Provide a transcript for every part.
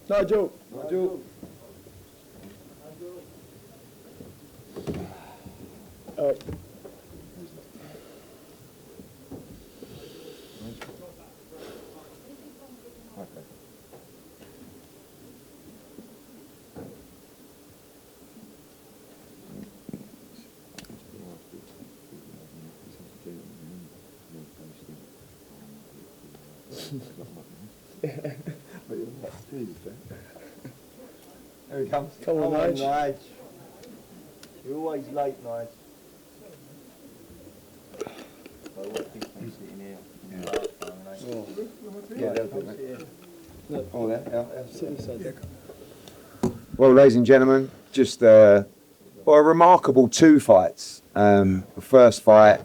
Nigel. Here he comes. Come on, Nige. You're always late, Nige. Well, ladies and gentlemen, just a remarkable 2 fights. The first fight,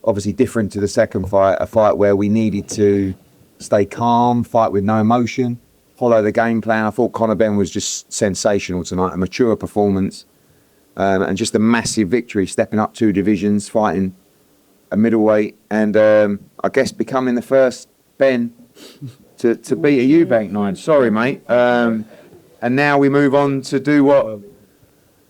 obviously different to the second fight, a fight where we needed to stay calm, fight with no emotion, follow the game plan. I thought Conor Benn was just sensational tonight, a mature performance, and just a massive victory, stepping up 2 divisions, fighting a middleweight, and I guess becoming the first Ben to beat a Eubank 9. Sorry, mate. And now we move on to do what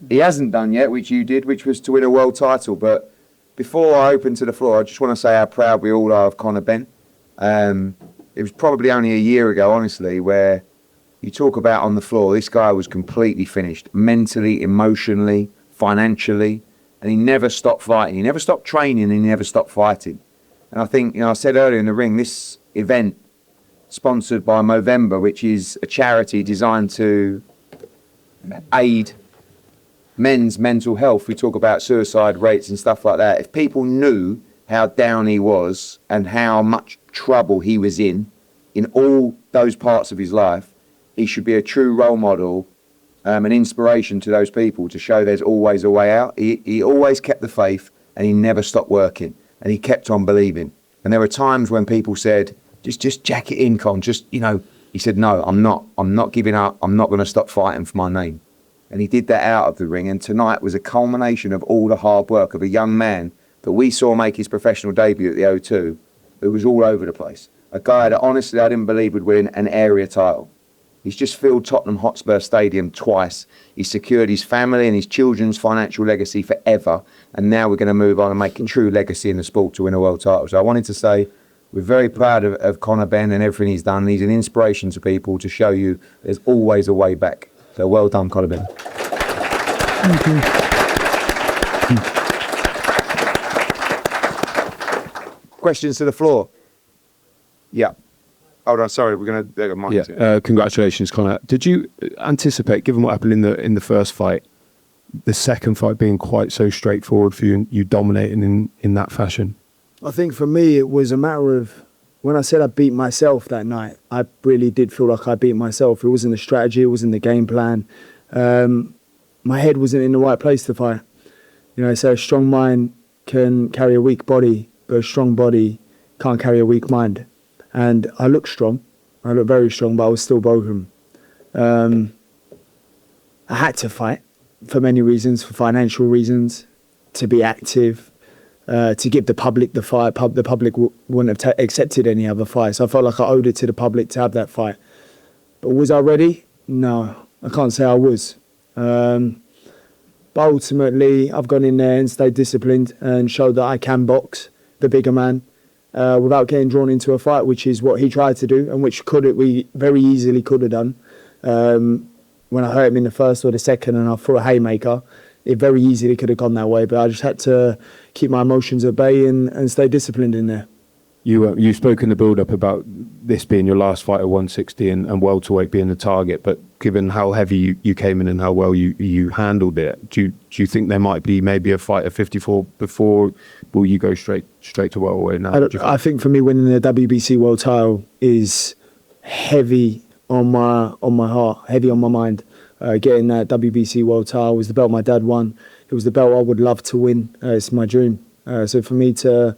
he hasn't done yet, which you did, which was to win a world title. But before I open to the floor, I just want to say how proud we all are of Conor Benn. It was probably only a year ago, honestly, where you talk about on the floor, this guy was completely finished, mentally, emotionally, financially, and he never stopped fighting. He never stopped training, and he never stopped fighting. And I think, I said earlier in the ring, this event, sponsored by Movember, which is a charity designed to aid men's mental health. We talk about suicide rates and stuff like that. If people knew how down he was and how much trouble he was in all those parts of his life, he should be a true role model, an inspiration to those people to show there's always a way out. He always kept the faith, and he never stopped working, and he kept on believing. And there were times when people said, just jack it in, Con, he said, no, I'm not giving up. I'm not going to stop fighting for my name. And he did that out of the ring. And tonight was a culmination of all the hard work of a young man that we saw make his professional debut at the O2, who was all over the place. A guy that honestly I didn't believe would win an area title. He's just filled Tottenham Hotspur Stadium twice. He's secured his family and his children's financial legacy forever. And now we're going to move on and make a true legacy in the sport to win a world title. So I wanted to say, we're very proud of Conor Benn and everything he's done. He's an inspiration to people to show you there's always a way back. So well done, Conor Benn. Thank you. Questions to the floor? Yeah. Hold on, sorry, we're going to... Yeah, congratulations, Conor. Did you anticipate, given what happened in the first fight, the second fight being quite so straightforward for you and you dominating in that fashion? I think for me, it was a matter of, when I said I beat myself that night, I really did feel like I beat myself. It wasn't the strategy, it wasn't the game plan. My head wasn't in the right place to fight. So a strong mind can carry a weak body, but a strong body can't carry a weak mind. And I looked strong. I looked very strong, but I was still broken. I had to fight for many reasons, for financial reasons, to be active, to give the public the fight. The public wouldn't have accepted any other fight. So I felt like I owed it to the public to have that fight. But was I ready? No, I can't say I was. But ultimately, I've gone in there and stayed disciplined and showed that I can box, the bigger man, without getting drawn into a fight, which is what he tried to do and which we very easily could have done. When I hurt him in the first or the second and I threw a haymaker, it very easily could have gone that way, but I just had to keep my emotions at bay and stay disciplined in there. You spoke in the build-up about this being your last fight at 160 and welterweight being the target, but given how heavy you came in and how well you handled it, do you think there might be maybe a fight at 54 before? Will you go straight to welterweight now? I think for me, winning the WBC world title is heavy on my heart, heavy on my mind. Getting that WBC world title was the belt my dad won. It was the belt I would love to win. It's my dream. So for me to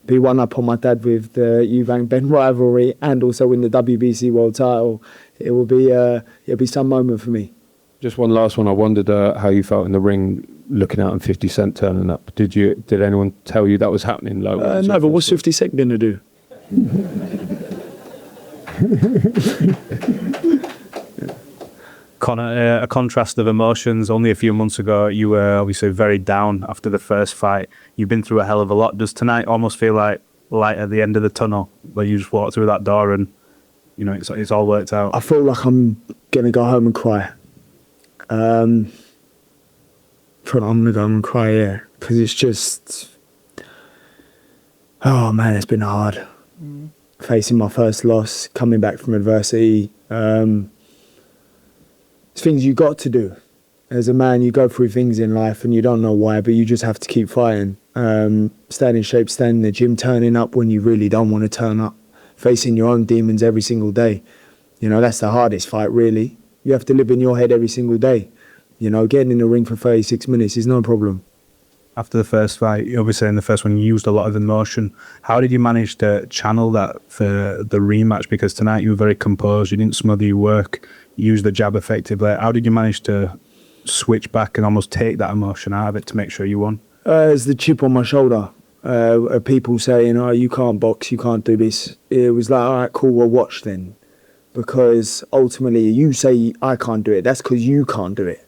be one up on my dad with the Eubank Benn rivalry and also win the WBC world title, it'll be some moment for me. Just one last one. I wondered how you felt in the ring looking out and 50 Cent turning up. Did anyone tell you that was happening? No, but what's 50 Cent going to do? Conor, a contrast of emotions. Only a few months ago, you were obviously very down after the first fight. You've been through a hell of a lot. Does tonight almost feel like light at the end of the tunnel, where you just walk through that door and, you know, it's all worked out? I feel like I'm going to go home and cry. I'm going to go home and cry, yeah. Because it's just... Oh, man, it's been hard. Facing my first loss, coming back from adversity. It's things you got to do. As a man, you go through things in life and you don't know why, but you just have to keep fighting. Staying in shape, staying in the gym, turning up when you really don't want to turn up. Facing your own demons every single day. You know, that's the hardest fight, really. You have to live in your head every single day. You know, getting in the ring for 36 minutes is no problem. After the first fight, obviously in the first one, you used a lot of emotion. How did you manage to channel that for the rematch? Because tonight you were very composed, you didn't smother your work, you used the jab effectively. How did you manage to switch back and almost take that emotion out of it to make sure you won? It's the chip on my shoulder. People saying, oh, you can't box, you can't do this. It was like, all right, cool, we'll watch then. Because ultimately, you say I can't do it, that's because you can't do it.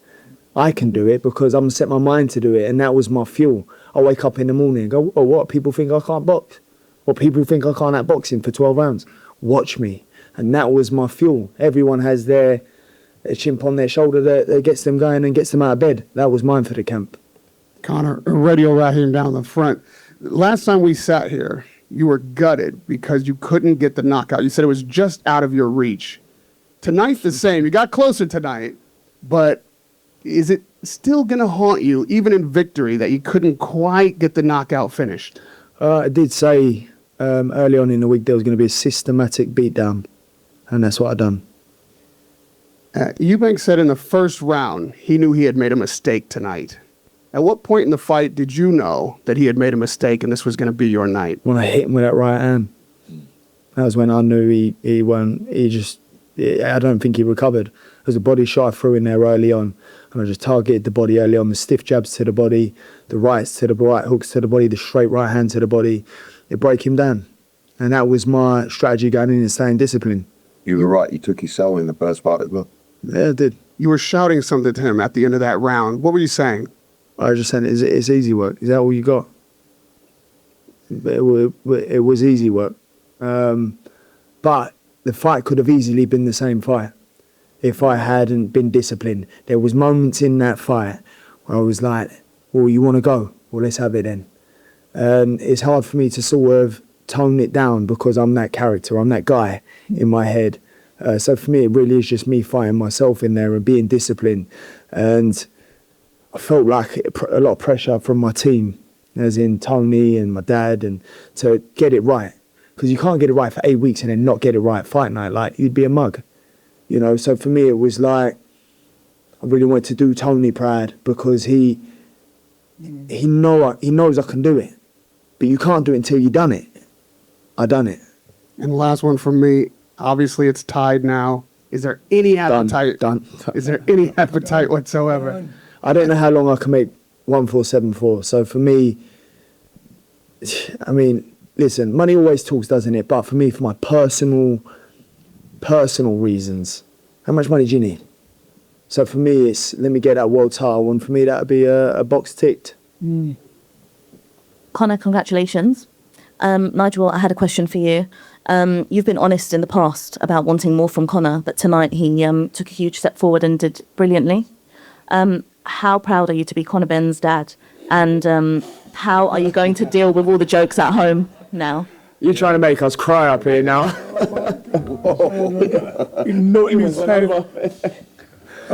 I can do it because I'm set my mind to do it, and that was my fuel. I wake up in the morning and go, oh, what? People think I can't box? What, people think I can't out boxing for 12 rounds? Watch me. And that was my fuel. Everyone has their chimp on their shoulder that gets them going and gets them out of bed. That was mine for the camp. Conor, radio right here down the front. Last time we sat here, you were gutted because you couldn't get the knockout. You said it was just out of your reach. Tonight's the same. You got closer tonight, but is it still going to haunt you, even in victory, that you couldn't quite get the knockout finished? I did say early on in the week there was going to be a systematic beatdown, and that's what I done. Eubank said in the first round he knew he had made a mistake tonight. At what point in the fight did you know that he had made a mistake and this was going to be your night? When I hit him with that right hand, that was when I knew he won. I don't think he recovered. There was a body shot I threw in there early on, and I just targeted the body early on. The stiff jabs to the body, the rights to the right hooks to the body, the straight right hand to the body. It broke him down. And that was my strategy going in and staying disciplined. You were right, you took his soul in the first part as well. Yeah, I did. You were shouting something to him at the end of that round. What were you saying? I was just saying, it's easy work. Is that all you got? It was easy work. But the fight could have easily been the same fight if I hadn't been disciplined. There was moments in that fight where I was like, well, you want to go? Well, let's have it then. It's hard for me to sort of tone it down because I'm that character, I'm that guy in my head. So for me, it really is just me fighting myself in there and being disciplined. And I felt like a lot of pressure from my team, as in Tony and my dad, and to get it right. Because you can't get it right for 8 weeks and then not get it right fight night. Like, you'd be a mug. You know, so for me, it was like, I really wanted to do Tony proud because he knows I can do it. But you can't do it until you've done it. I done it. And the last one from me, obviously it's tied now. Is there any appetite? Done. Is there any appetite whatsoever? I don't know how long I can make 1474. So for me, I mean, listen, money always talks, doesn't it? But for me, for my personal reasons, how much money do you need? So for me, it's let me get that world title, and for me, that would be a box ticked. Conor, congratulations. Nigel, I had a question for you. You've been honest in the past about wanting more from Conor, but tonight he took a huge step forward and did brilliantly. How proud are you to be Conor Benn's dad? And how are you going to deal with all the jokes at home now? You're trying to make us cry up here now.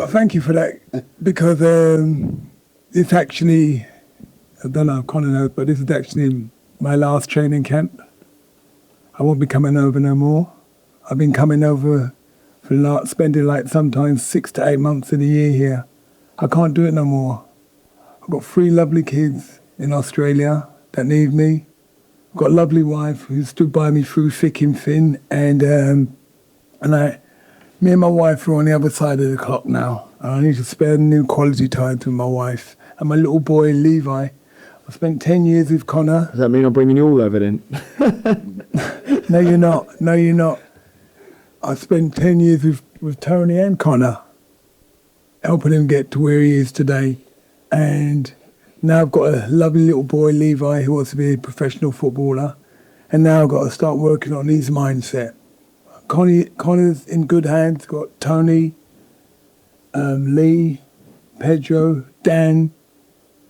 Thank you for that, because it's actually, I don't know if Conor knows, but this is actually my last training camp. I won't be coming over no more. I've been coming over for spending like sometimes 6 to 8 months in a year here. I can't do it no more. I've got 3 lovely kids in Australia that need me. I've got a lovely wife who stood by me through thick and thin, and me and my wife are on the other side of the clock now. And I need to spend new quality time with my wife. And my little boy, Levi, I spent 10 years with Conor. Does that mean I'm bringing you all over then? No, you're not. No, you're not. I spent 10 years with Tony and Conor, helping him get to where he is today. And now I've got a lovely little boy, Levi, who wants to be a professional footballer. And now I've got to start working on his mindset. Conor's in good hands. Got Tony, Lee, Pedro, Dan,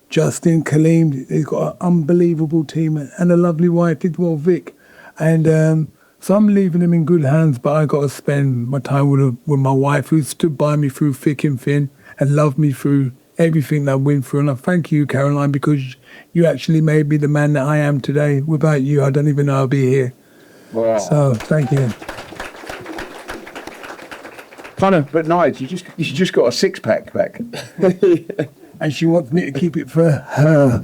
Justin, Kaleem. He's got an unbelievable team and a lovely wife as well, Vic. And so I'm leaving him in good hands, but I got to spend my time with my wife, who stood by me through thick and thin and loved me through everything that I went through. And I thank you, Caroline, because you actually made me the man that I am today. Without you, I don't even know I'd be here. Wow. So thank you. Conor, but Nigel, you just got a six-pack back. And she wants me to keep it for her.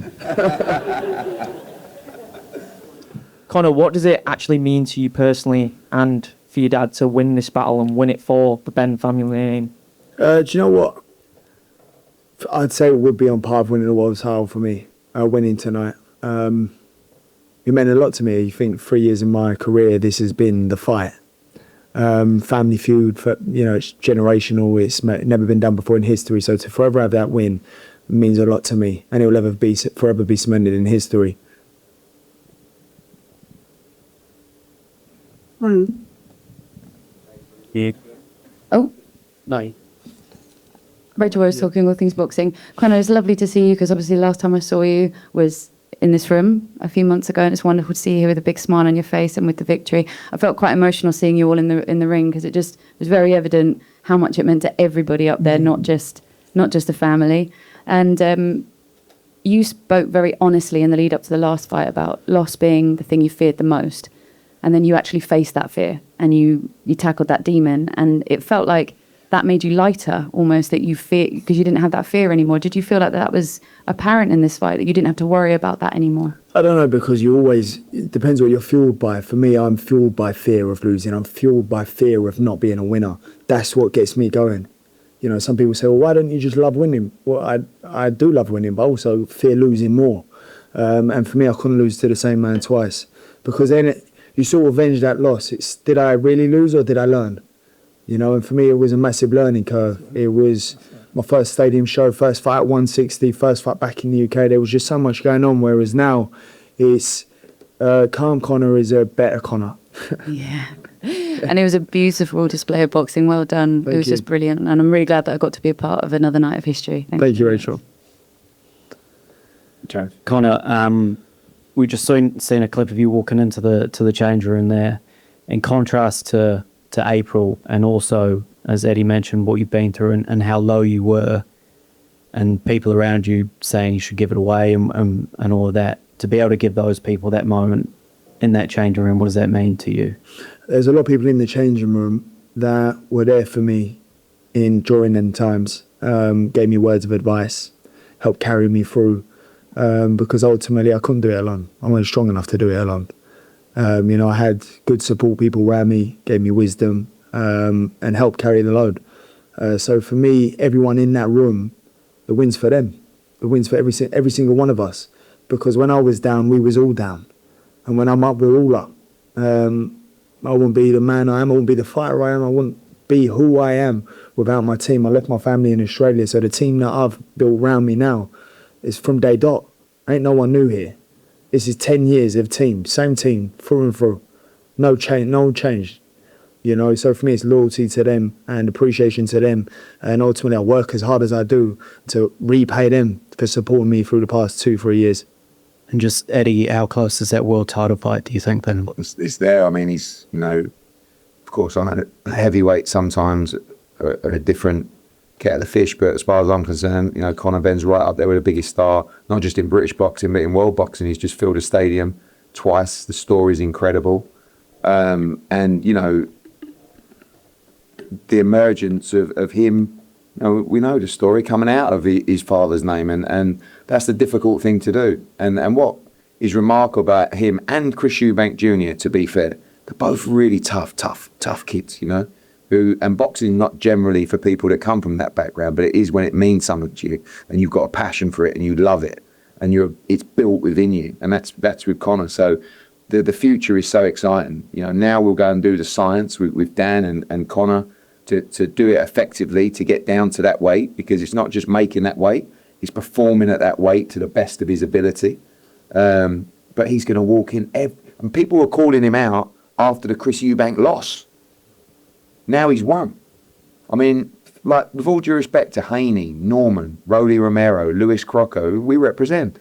Conor, what does it actually mean to you personally and for your dad to win this battle and win it for the Benn family name? Do you know what? I'd say it would be on par with winning the world title for me, winning tonight. It meant a lot to me. You think 3 years in my career, this has been the fight. Family feud, it's generational. It's never been done before in history. So to forever have that win means a lot to me, and it will forever be cemented in history. Yeah. Oh, No. Rachel was talking all things boxing. Conor, it's lovely to see you because obviously last time I saw you was in this room a few months ago, and it's wonderful to see you here with a big smile on your face and with the victory. I felt quite emotional seeing you all in the ring because it just was very evident how much it meant to everybody up there, not just the family. And you spoke very honestly in the lead up to the last fight about loss being the thing you feared the most, and then you actually faced that fear and you tackled that demon, and it felt like that made you lighter almost, that you fear because you didn't have that fear anymore. Did you feel like that was apparent in this fight, that you didn't have to worry about that anymore? I don't know, because it depends what you're fueled by. For me, I'm fueled by fear of losing. I'm fueled by fear of not being a winner. That's what gets me going. Some people say, well, why don't you just love winning? Well, I do love winning, but also fear losing more. And for me, I couldn't lose to the same man twice, because then you sort of avenge that loss. Did I really lose or did I learn? And for me, it was a massive learning curve. It was my first stadium show, first fight at 160, first fight back in the UK. There was just so much going on, whereas now it's calm Conor is a better Conor. Yeah. And it was a beautiful display of boxing. Well done. Thank it was you. just brilliant. And I'm really glad that I got to be a part of another night of history. Thank you, Rachel. Conor, we just seen a clip of you walking into the change room there. In contrast to April, and also, as Eddie mentioned, what you've been through and how low you were, and people around you saying you should give it away and all of that, to be able to give those people that moment in that changing room, what does that mean to you? There's a lot of people in the changing room that were there for me during them times, gave me words of advice, helped carry me through, because ultimately I couldn't do it alone. I wasn't strong enough to do it alone. I had good support people around me, gave me wisdom, and helped carry the load. So for me, everyone in that room, the win's for them. The win's for every single one of us. Because when I was down, we was all down. And when I'm up, we're all up. I wouldn't be the man I am, I wouldn't be the fighter I am, I wouldn't be who I am without my team. I left my family in Australia, so the team that I've built around me now is from day dot. Ain't no one new here. This is 10 years of team, same team, through and through. No change. So for me, it's loyalty to them and appreciation to them. And ultimately, I work as hard as I do to repay them for supporting me through the past 2-3 years. And just, Eddie, how close is that world title fight, do you think, then? It's there. I mean, he's, of course, on a heavyweight sometimes are a different kettle of fish, but as far as I'm concerned, Conor Benn's right up there with the biggest star, not just in British boxing, but in world boxing. He's just filled a stadium twice. The story's incredible. And, the emergence of him, we know the story coming out of his father's name, and that's the difficult thing to do. And what is remarkable about him and Chris Eubank Jr, to be fair, they're both really tough kids, and boxing not generally for people that come from that background, but it is when it means something to you and you've got a passion for it and you love it and it's built within you, and that's with Conor. So the future is so exciting. You know, now we'll go and do the science with Dan and Conor to do it effectively, to get down to that weight, because it's not just making that weight, he's performing at that weight to the best of his ability. But he's going to walk in, and people were calling him out after the Chris Eubank loss. Now he's won. I mean, like, with all due respect to Haney, Norman, Rolly Romero, Lewis Crocco, who we represent,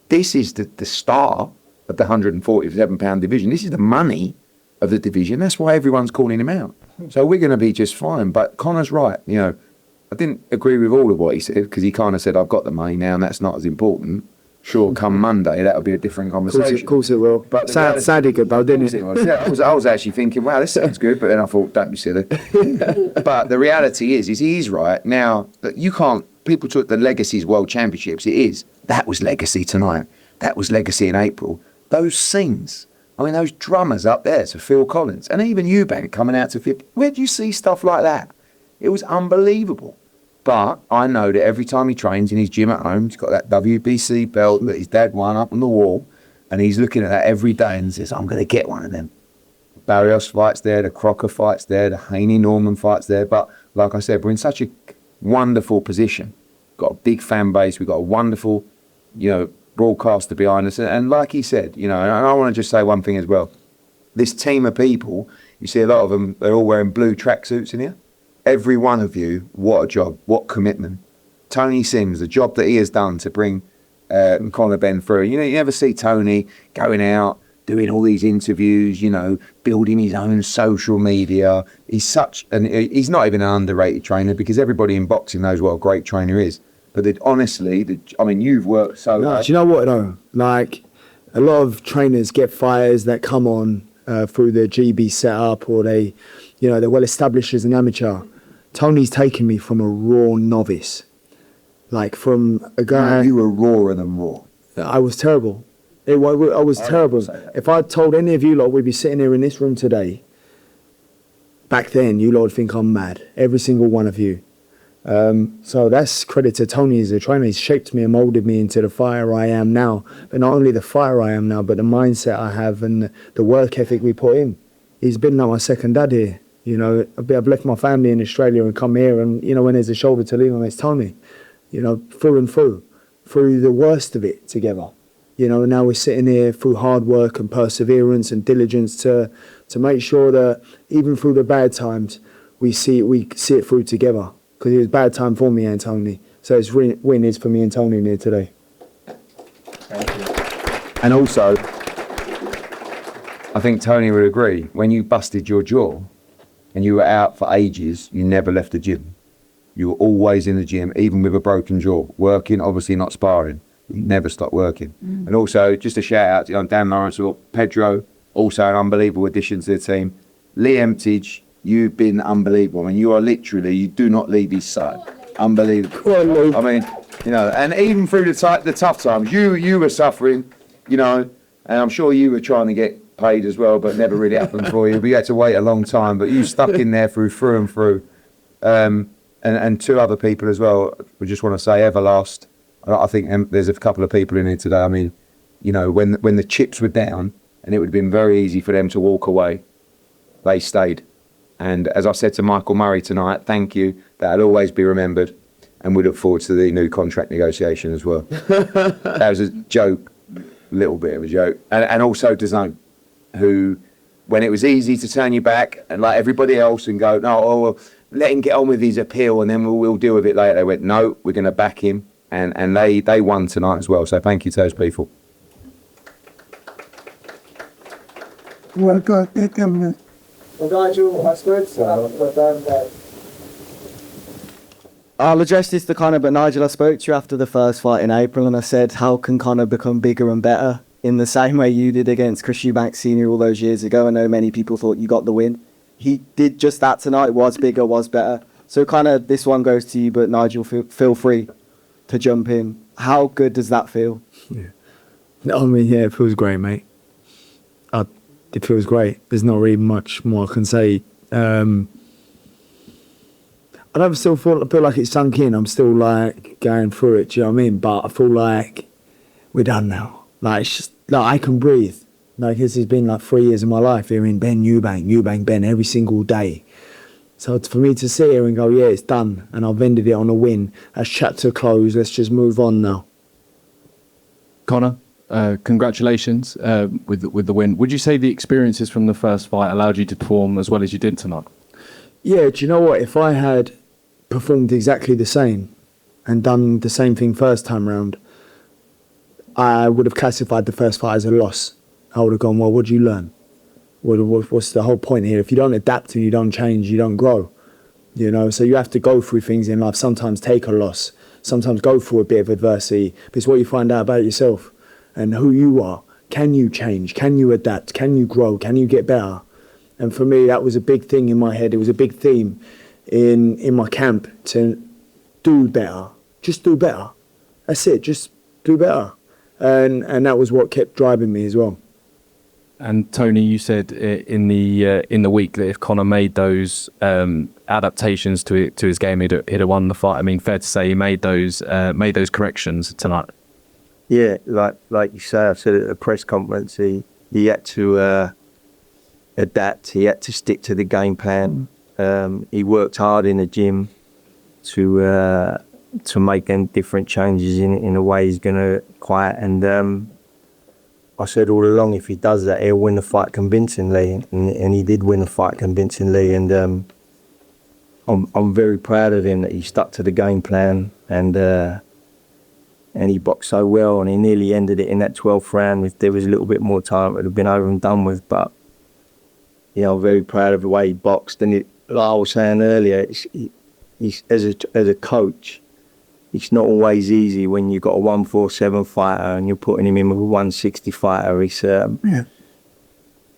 this is the star of the 147-pound division. This is the money of the division. That's why everyone's calling him out. So we're going to be just fine. But Conor's right. You know, I didn't agree with all of what he said, because he kind of said, I've got the money now and that's not as important. Sure, come Monday, that'll be a different conversation. Of course it will. But sounded good, though, didn't it? Yeah, I was actually thinking, wow, this sounds good, but then I thought, don't be silly. But the reality is he's right. Now, you can't, people took the Legacies World Championships, that was legacy tonight. That was legacy in April. Those scenes, I mean, those drummers up there to Phil Collins, and even Eubank coming out to 50, where do you see stuff like that? It was unbelievable. But I know that every time he trains in his gym at home, he's got that WBC belt that his dad won up on the wall, and he's looking at that every day and says, I'm going to get one of them. Barrios fight's there, the Crocker fight's there, the Haney-Norman fight's there. But like I said, we're in such a wonderful position. Got a big fan base. We've got a wonderful, broadcaster behind us. And like he said, and I want to just say one thing as well. This team of people, you see a lot of them, they're all wearing blue tracksuits in here. Every one of you, what a job, what commitment. Tony Sims, the job that he has done to bring Conor Benn through. You never see Tony going out, doing all these interviews, building his own social media. He's he's not even an underrated trainer, because everybody in boxing knows what a great trainer is. But honestly, you've worked so hard. Do you know what, though? Like, a lot of trainers get fighters that come on through the GB setup, or they're well established as an amateur. Tony's taken me from a raw novice. Like, from a guy... You were rawer than raw. I was terrible. I was terrible. If I told any of you lot we'd be sitting here in this room today, back then, you lot would think I'm mad. Every single one of you. So that's credit to Tony as a trainer. He's shaped me and moulded me into the fighter I am now. But not only the fighter I am now, but the mindset I have and the work ethic we put in. He's been like my second dad here. I've left my family in Australia and come here, and when there's a shoulder to lean on, it's Tony. Through and through the worst of it together. And now we're sitting here through hard work and perseverance and diligence to make sure that even through the bad times, we see it through together. Because it was a bad time for me and Tony. So it's win is for me and Tony in here today. Thank you. And also, I think Tony would agree, when you busted your jaw and you were out for ages, you never left the gym. You were always in the gym, even with a broken jaw, working, obviously not sparring. You never stopped working. And also, just a shout out to Dan Lawrence, Pedro, also an unbelievable addition to the team. Lee Emtage, you've been unbelievable. You are literally, you do not leave his side. Unbelievable. And even through the tough times, you were suffering, and I'm sure you were trying to get paid as well, but never really happened for you. But you had to wait a long time, but you stuck in there through and through. And two other people as well, we just want to say Everlast. I think there's a couple of people in here today. When the chips were down and it would have been very easy for them to walk away, they stayed. And as I said to Michael Murray tonight, thank you. That'll always be remembered. And we look forward to the new contract negotiation as well. That was a joke, a little bit of a joke. And also DAZN, who, when it was easy to turn you back and like everybody else and go, no, let him get on with his appeal and then we'll deal with it later. They went, no, we're going to back him. And they won tonight as well. So thank you to those people. Welcome. Nigel, I suppose so. I'll address this to Conor, but Nigel, I spoke to you after the first fight in April and I said, how can Conor become bigger and better in the same way you did against Chris Eubank Sr. all those years ago? I know many people thought you got the win. He did just that tonight, was bigger, was better. So Conor, this one goes to you, but Nigel, feel free to jump in. How good does that feel? Yeah, it feels great, mate. It feels great. There's not really much more I can say. I don't still feel like it's sunk in. I'm still like going through it, do you know what I mean? But I feel like we're done now. Like, it's just like I can breathe. Like, this has been like 3 years of my life hearing Ben Eubank, Ben every single day. So for me to sit here and go, yeah, it's done, and I've ended it on a win, that's chapter closed, let's just move on now. Conor, congratulations with the win. Would you say the experiences from the first fight allowed you to perform as well as you did tonight? Yeah, do you know what? If I had performed exactly the same and done the same thing first time round, I would have classified the first fight as a loss. I would have gone, well, what do you learn? What's the whole point here? If you don't adapt and you don't change, you don't grow. You know, so you have to go through things in life, sometimes take a loss, sometimes go through a bit of adversity. But it's what you find out about yourself and who you are. Can you change? Can you adapt? Can you grow? Can you get better? And for me, that was a big thing in my head. It was a big theme in my camp to do better. Just do better. That's it. Just do better. And that was what kept driving me as well. And Tony, you said in the week that if Conor made those adaptations to his game, he'd have won the fight. I mean, fair to say he made those corrections tonight. Yeah, like you say, I said at a press conference, he had to adapt. He had to stick to the game plan. He worked hard in the gym to make them different changes in the way he's going to fight. And I said all along, if he does that, he'll win the fight convincingly, and he did win the fight convincingly. And I'm very proud of him that he stuck to the game plan, and he boxed so well, and he nearly ended it in that 12th round. If there was a little bit more time, it would have been over and done with. But I'm very proud of the way he boxed. And like I was saying earlier, he's as a coach, it's not always easy when you've got a 147 fighter and you're putting him in with a 160 fighter. It's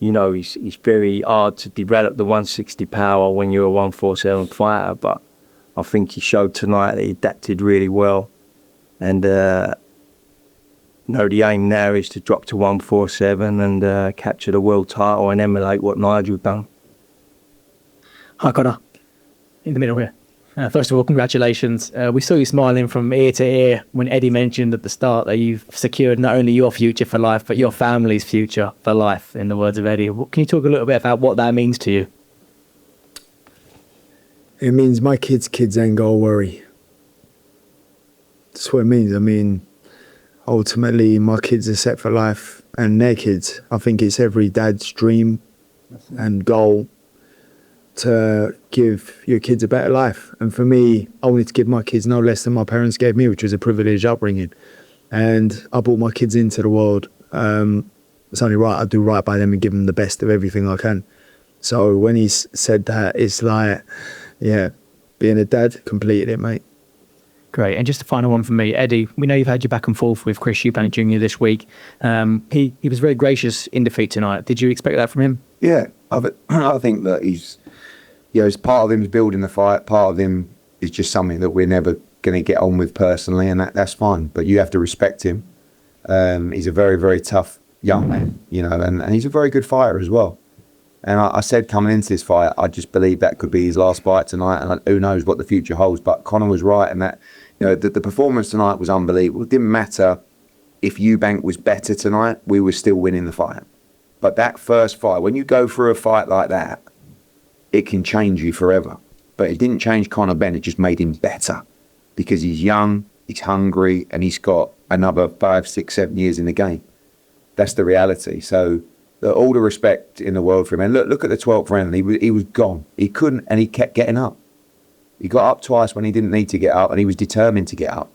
it's very hard to develop the 160 power when you're a 147 fighter. But I think he showed tonight that he adapted really well. And the aim now is to drop to 147 and capture the world title and emulate what Nigel done. Hi, Conor. In the middle here. First of all, congratulations. We saw you smiling from ear to ear when Eddie mentioned at the start that you've secured not only your future for life, but your family's future for life, in the words of Eddie. Can you talk a little bit about what that means to you? It means my kids' ain't got to worry. That's what it means. I mean, ultimately, my kids are set for life, and their kids. I think it's every dad's dream and goal to give your kids a better life. And for me, I wanted to give my kids no less than my parents gave me, which was a privileged upbringing. And I brought my kids into the world. It's only right I do right by them and give them the best of everything I can. So when he said that, it's like, yeah, being a dad completed it, mate. Great. And just a final one from me. Eddie, we know you've had your back and forth with Chris Eubank Jr. this week. He was very gracious in defeat tonight. Did you expect that from him? Yeah, I think that he's, it's part of him's building the fight. Part of him is just something that we're never going to get on with personally, and that's fine. But you have to respect him. He's a very, very tough young man, and he's a very good fighter as well. And I said coming into this fight, I just believe that could be his last fight tonight, and who knows what the future holds. But Conor was right in that, the performance tonight was unbelievable. It didn't matter if Eubank was better tonight, we were still winning the fight. But that first fight, when you go through a fight like that, it can change you forever. But it didn't change Conor Benn, it just made him better. Because he's young, he's hungry, and he's got another 5, 6, 7 years in the game. That's the reality. So all the respect in the world for him. And look at the 12th round, he was gone. He couldn't, and he kept getting up. He got up twice when he didn't need to get up, and he was determined to get up.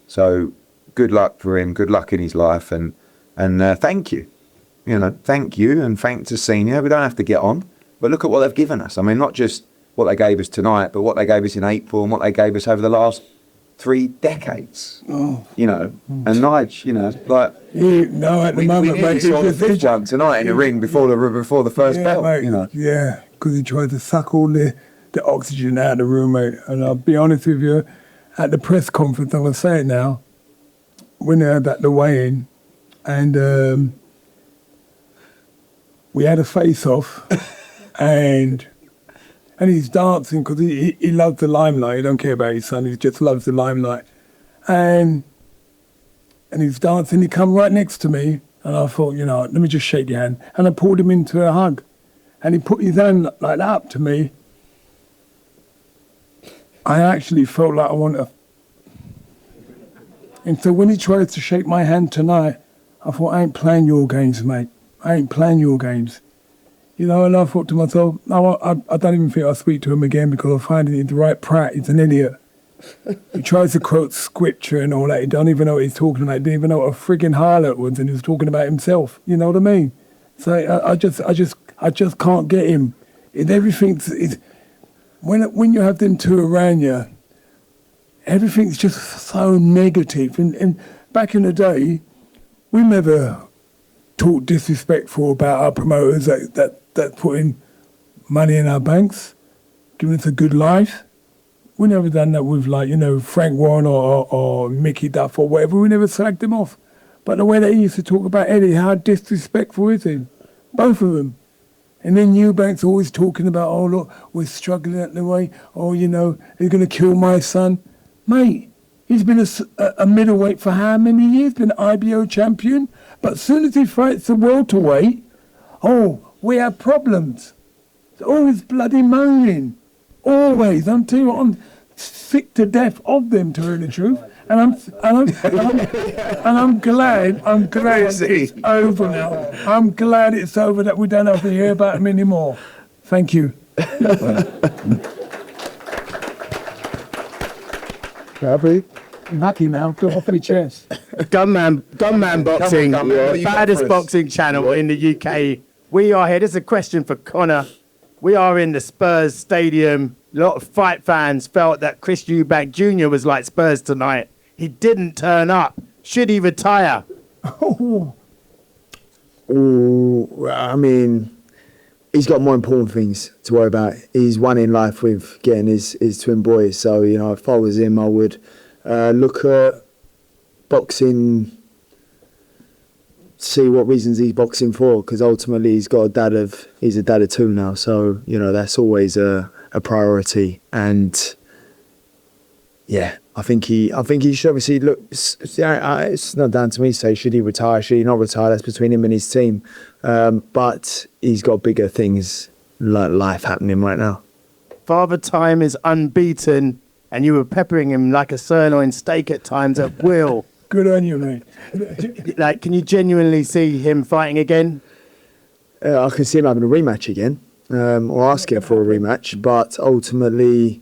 So good luck for him, good luck in his life, and thank you. Thank you, and thanks to Senior. We don't have to get on. But look at what they've given us. I mean, not just what they gave us tonight, but what they gave us in April and what they gave us over the last 3 decades. Oh. And Nige, like... at the moment, mate, saw the fifth one tonight in the ring before the first bell, mate, Yeah, because he tried to suck all the oxygen out of the room, mate. And I'll be honest with you, at the press conference, I'm going to say it now, when they had the weigh-in, and we had a face-off, and he's dancing because he loves the limelight. He don't care about his son. He just loves the limelight. And he's dancing. He come right next to me. And I thought, let me just shake your hand. And I pulled him into a hug. And he put his hand like that up to me. I actually felt like I wanted to. And so when he tried to shake my hand tonight, I thought, I ain't playing your games, mate. I ain't playing your games. And I thought to myself, no, I don't even think I'll speak to him again because I find he's the right prat. He's an idiot. He tries to quote scripture and all that. He don't even know what he's talking about. He didn't even know what a frigging harlot was, and he was talking about himself. You know what I mean? So I just can't get him. When you have them two around you, everything's just so negative. And back in the day, we never talked disrespectful about our promoters that put in money in our banks, giving us a good life. We never done that with Frank Warren or Mickey Duff or whatever. We never slagged them off. But the way they used to talk about Eddie, how disrespectful is he? Both of them. And then Eubank's always talking about, oh, look, we're struggling at the way. Oh, he's going to kill my son. Mate, he's been a middleweight for how many years? Been IBO champion. But as soon as he fights the welterweight, we have problems. It's always bloody moaning. Always. I'm telling you what, I'm sick to death of them, to tell the truth. And I'm glad it's over now. I'm glad it's over, that we don't have to hear about him anymore. Thank you. Happy? I'm happy now. Go off my chest. Gunman Boxing, the baddest boxing channel in the UK. We are here. This is a question for Conor. We are in the Spurs Stadium. A lot of fight fans felt that Chris Eubank Jr. was like Spurs tonight. He didn't turn up. Should he retire? I mean, he's got more important things to worry about. He's won in life with getting his twin boys. So, if I was him, I would look at boxing, see what reasons he's boxing for, because ultimately he's a dad of two now. So, that's always a priority. And yeah, I think he should obviously look. It's not down to me to say should he retire, should he not retire. That's between him and his team. But he's got bigger things like life happening right now. Father Time is unbeaten, and you were peppering him like a sirloin steak at times at will. Good on you, mate. Can you genuinely see him fighting again? I can see him having a rematch again, or asking for a rematch. But ultimately,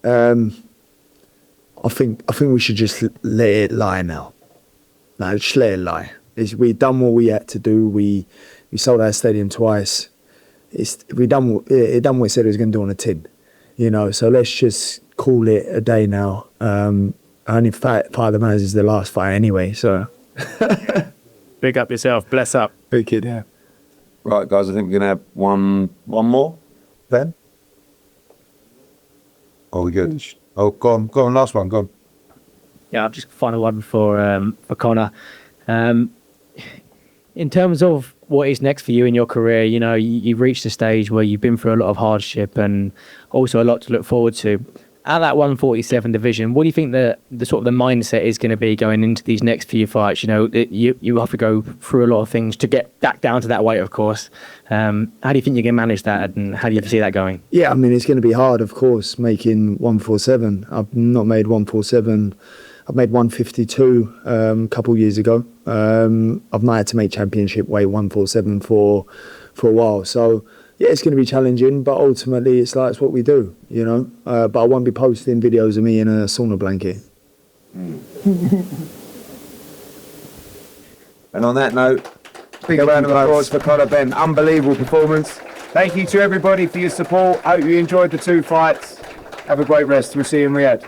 I think we should just let it lie now. Just let it lie. We've done what we had to do. We sold our stadium twice. We done what it said it was going to do on a tin. So let's just call it a day now. Only fight of the Manners is the last fight anyway. So big up yourself. Bless up. Big kid, yeah. Right, guys, I think we're going to have one more then. Oh, we good? Oh, go on, last one, go on. Yeah, just final one for Conor. In terms of what is next for you in your career, you've reached a stage where you've been through a lot of hardship and also a lot to look forward to. At that 147 division, what do you think the sort of the mindset is going to be going into these next few fights? You have to go through a lot of things to get back down to that weight, of course. How do you think you can manage that, and how do you see that going? Yeah, I mean, it's going to be hard, of course, making 147. I've not made 147. I've made 152 a couple of years ago. I've not had to make championship weight 147 for a while. So, yeah, it's going to be challenging, but ultimately it's what we do, But I won't be posting videos of me in a sauna blanket. And on that note, big round of applause for Conor Benn. Unbelievable performance. Thank you to everybody for your support. Hope you enjoyed the two fights. Have a great rest. We'll see you in Riyadh.